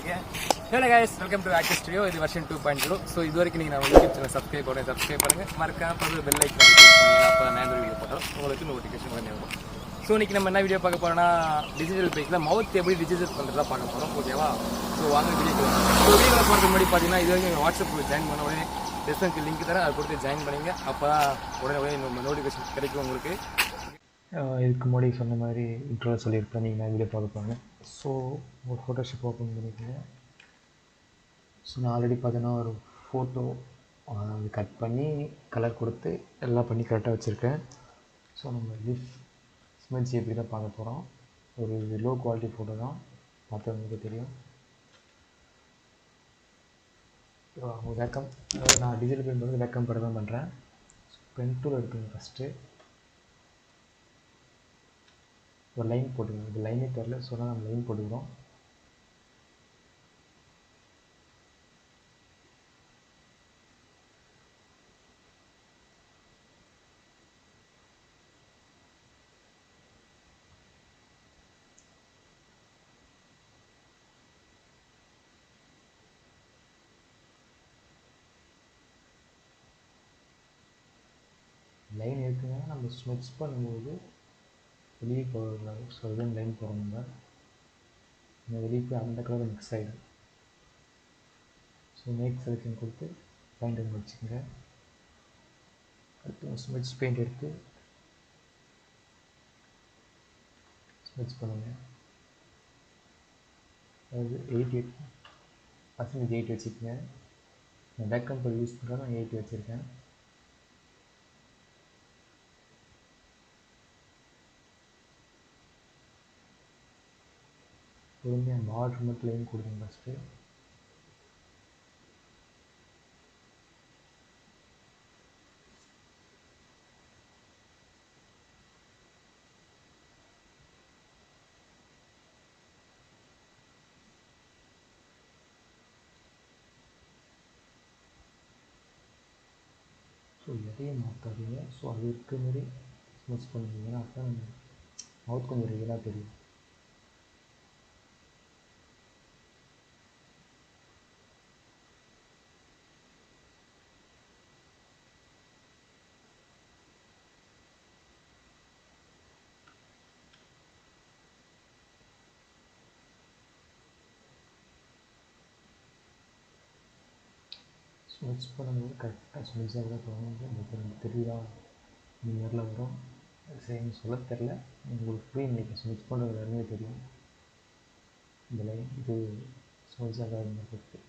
இருக்கேன். Hello guys, welcome to active studio. இது version 2.0. So இது வரைக்கும் நீங்கள் நம்ம யூடியூப் சேனல் சப்ஸ்கிரைப் பண்ணுங்கள். மறக்காம பெல் ஐக்கான் கிளிக் பண்ணி அப்போ நான் வீடியோ போட்டோம் உங்களுக்கு நோட்டிஃபிகேஷன் பண்ணி வரும். ஸோ இன்றைக்கி நம்ம என்ன வீடியோ பார்க்க போகிறோம்னா, டிஜிட்டல் பேஜில் மவுத் எப்படி டிஜிட்டல் பண்ணுறதா பார்க்க போகிறோம். ஓகேவா? ஸோ வாங்க வீடியோ போகிறதுக்கு முன்னாடி பார்த்தீங்கன்னா, இது வரைக்கும் வாட்ஸ்அப் ஜாயின் பண்ண உடனே டிஸ்கிரிப்ஷனுக்கு லிங்க் தரேன், அதை கொடுத்து ஜாயின் பண்ணிங்க. அப்போ தான் உடனே நம்ம நோட்டிஃபிகேஷன் கிடைக்கும் உங்களுக்கு. இதுக்கு முன்னாடி சொன்ன மாதிரி இன்ட்ரோவில் சொல்லியிருப்பேன், நீங்கள் வீடியோ பார்க்க போங்க. ஸோ ஒரு ஃபோட்டோஷாப் ஓப்பன் பண்ணிக்கோங்க. ஸோ நான் ஆல்ரெடி பார்த்தீங்கன்னா ஒரு ஃபோட்டோ அது கட் பண்ணி கலர் கொடுத்து எல்லாம் பண்ணி கரெக்டாக வச்சுருக்கேன். ஸோ நம்ம லிஃப் ஸ்மெட்ஜ் எப்படி தான் பார்க்க போகிறோம். ஒரு லோ குவாலிட்டி ஃபோட்டோ தான், பார்த்தவங்களுக்கு தெரியும். வேக்கம், நான் டிஜிட்டல் பெயிண்ட் வந்து வேக்கம் படம் தான் பண்ணுறேன். பென் டூல் எடுத்துங்க. ஃபஸ்ட்டு ஒரு லைன் போட்டுக்கோங்க. இது லைனே தெரில, சொன்னால் நம்ம லைன் போட்டுக்கிறோம். லைன் இருக்குங்க, நம்ம ஸ்மெட்ச் பண்ணும்போது வெளியே போகக்கூடாது. ஸோ அதுதான் லைன் போகிறோம்னா இந்த வெளியே போய் அந்த கலர் மிக்ஸ் ஆகிடும். ஸோ மேக் செலக்ஷன் கொடுத்து பெயிண்ட் பண்ணி வச்சுக்கோங்க. அடுத்து ஸ்மெட்ச் பெயிண்ட் எடுத்து ஸ்மெட்ச் பண்ணுங்கள். அதாவது 8% வச்சுக்கோங்க. நான் பேக் கம்பெனி யூஸ் பண்ணுறேன், நான் 8 வச்சுருக்கேன். பொறுமையாக பார்டர் மட்டும் லைன் கொடுங்க ஃபஸ்ட்டு. ஸோ எதையும் மாற்றாதீங்க. ஸோ அது இருக்க மாதிரி ஸ்மெட்ச் பண்ணுவீங்கன்னா அப்போ நம்ம மவுத் கொஞ்சம் ரியலாக தெரியும். ஸ்மெட்ச் பண்ணும்போது கரெக்டாக ஸ்மெட்ச்சாக தான் போகணும். நமக்கு தெரியுதா இந்த மாதிரிலாம் வரும். சரி சொல்ல தெரில, உங்களுக்கு புரியும். இன்றைக்கி ஸ்மெட்ச் பண்ணுறது எல்லாருமே தெரியும். இந்த லைன் இது ஸ்மெட்ச்சாக இருக்குது.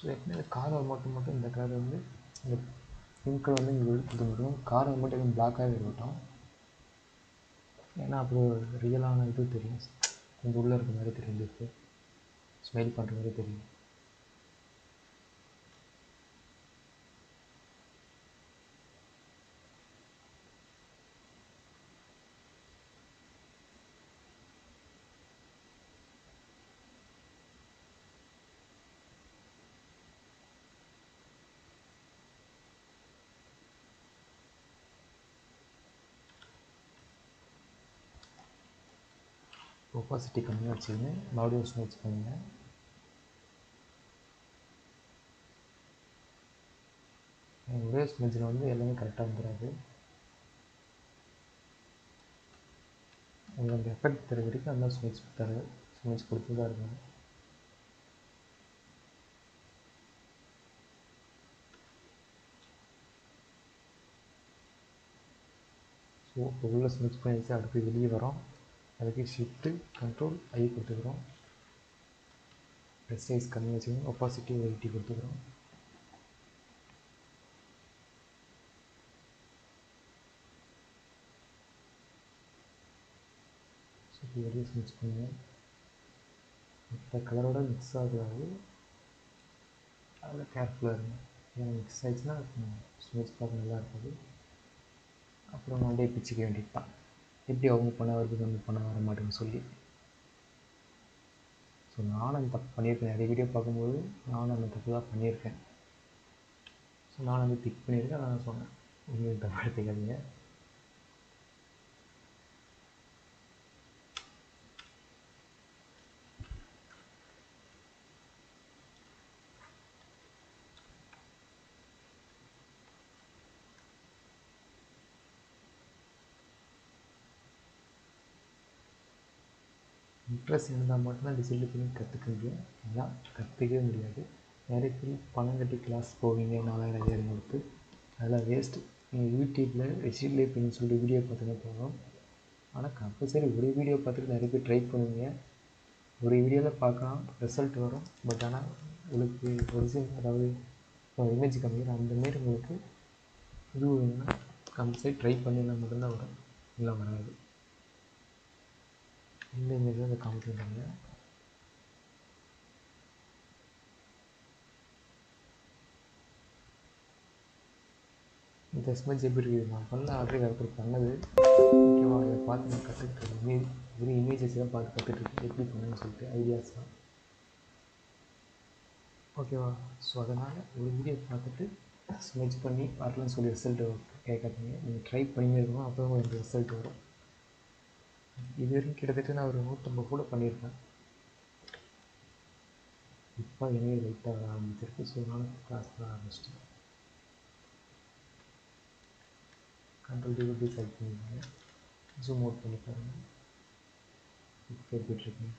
ஸோ எப்பவுமே கார்னர் மட்டும் இந்த கலர் வந்து இந்த பிங்க் கலர் வந்து இங்கே எடுத்துகிட்டு வந்துடும். கார்னர் மட்டும் எதுவும் பிளாக்காகவே இருக்கட்டும். ஏன்னா அப்புறம் ரியலான இது தெரியும், கொஞ்சம் உள்ளே இருக்க மாதிரி தெரியும். இப்போ ஸ்மைல் பண்ணுற மாதிரி தெரியும். ஒப்பாசிட்டி கம்மியாக வச்சுக்கோங்க. மறுபடியும் ஸ்மெட்ச் பண்ணுங்கள். ஒரே ஸ்மெட்சில் வந்து எல்லாமே கரெக்டாக வந்துடாது. உங்களுக்கு அந்த எஃபெக்ட் தர வரைக்கும் அந்த ஸ்மெட்ச் கொடுத்து தான் இருக்கும். ஸோ இப்போ உள்ள ஸ்மெச் பண்ணிடுச்சு, அடுத்து வெளியே வரோம். அதுக்கு ஷிஃப்ட்டு கண்ட்ரோல் ஐ கொடுத்துக்கிறோம். ப்ரெஸ் சைஸ் கம்மி வச்சுக்கணும், ஒப்பாசிட்டி 80 கொடுத்துக்கிறோம். ஸோ இப்போ வெளியே ஸ்மெச் பண்ணுவோம். மற்ற கலரோட மிக்ஸ் ஆகக்கூடாது, அதில் கேர்ஃபுல்லாக இருங்க. ஏன்னா மிக்ஸ் ஆகிடுச்சுன்னா ஸ்மெச் பார்க்க நல்லா இருக்காது. அப்புறம் அப்படியே பிச்சுக்க வேண்டியது தான். எப்படி அவங்க பண்ண வருது நம்ம பண்ண வர மாட்டேன்னு சொல்லி. ஸோ நானும் அந்த தப்பு பண்ணியிருக்கேன். நிறைய வீடியோ பார்க்கும்போது நானும் அந்த தப்பு தான் பண்ணியிருக்கேன். ஸோ நானும் வந்து திக் பண்ணியிருக்கேன். நான் சொன்னேன், நீங்கள் தப்பு எடுத்துக்காதீங்க. இன்ட்ரெஸ்ட் இருந்தால் மட்டும்தான் டிஜிட்டல் பெயிண்டிங் கற்றுக்க முடியும். அதான் கற்றுக்கவே முடியாது. நிறைய பேர் பணம் கட்டி கிளாஸ் போவீங்க 4000 5000 கொடுத்து, அதெல்லாம் வேஸ்ட்டு. நீங்கள் யூடியூப்பில் டிஜிட்டல் பெயிண்டிங் சொல்லி வீடியோ பார்த்துங்க போதும். ஆனால் கம்பல்சரி ஒரு வீடியோ பார்த்துட்டு நிறைய பேர் ட்ரை பண்ணுவீங்க. ஒரு வீடியோவில் பார்க்கலாம், ரிசல்ட் வரும். பட் ஆனால் உங்களுக்கு ஒரிஜினல், அதாவது இமேஜ் காமிக்கிற அந்தமாரி உங்களுக்கு இது வேணும்னா கம்பல்சரி ட்ரை பண்ணினா மட்டும்தான் வரும், இல்லை வராது. இந்த இமேஜ் வந்து காமிக்கிறாங்க. இந்த ஸ்மெச் எப்படி இருக்குது, நான் பண்ண ஆல்ரெடி ஒருத்தர் பண்ணது. ஓகேவா, இதை பார்த்து நான் கற்றுக்கிட்டு வெறும் இமேஜஸ் தான் பார்த்து கற்றுட்ருக்கேன், எப்படி பண்ணணும்னு சொல்லிட்டு ஐடியாஸ் தான். ஓகேவா. ஸோ அதனால் ஒரு வீடியோ பார்த்துட்டு ஸ்மெச் பண்ணி வரலன்னு சொல்லி ரிசல்ட் கேட்காதீங்க. நீங்கள் ட்ரை பண்ணியே இருக்கணும், அப்போ தான் உங்களுக்கு ரிசல்ட் வரும். இது வரைக்கும் கிட்டத்தட்ட நான் ஒரு 150 கூட பண்ணியிருக்கேன். இப்போ எனவே லைட்டாக வர ஆரம்பிச்சிருக்கு. ஸோ அதனால் கிளாஸ் பண்ண ஆரம்பிச்சிட்டேன். கண்ட்ரோல் டிவிடி செலக்ட் பண்ணிக்கோங்க, ஜூம் அவுட் பண்ணி பாருங்கள். இப்போ போயிட்டுருக்கேன்.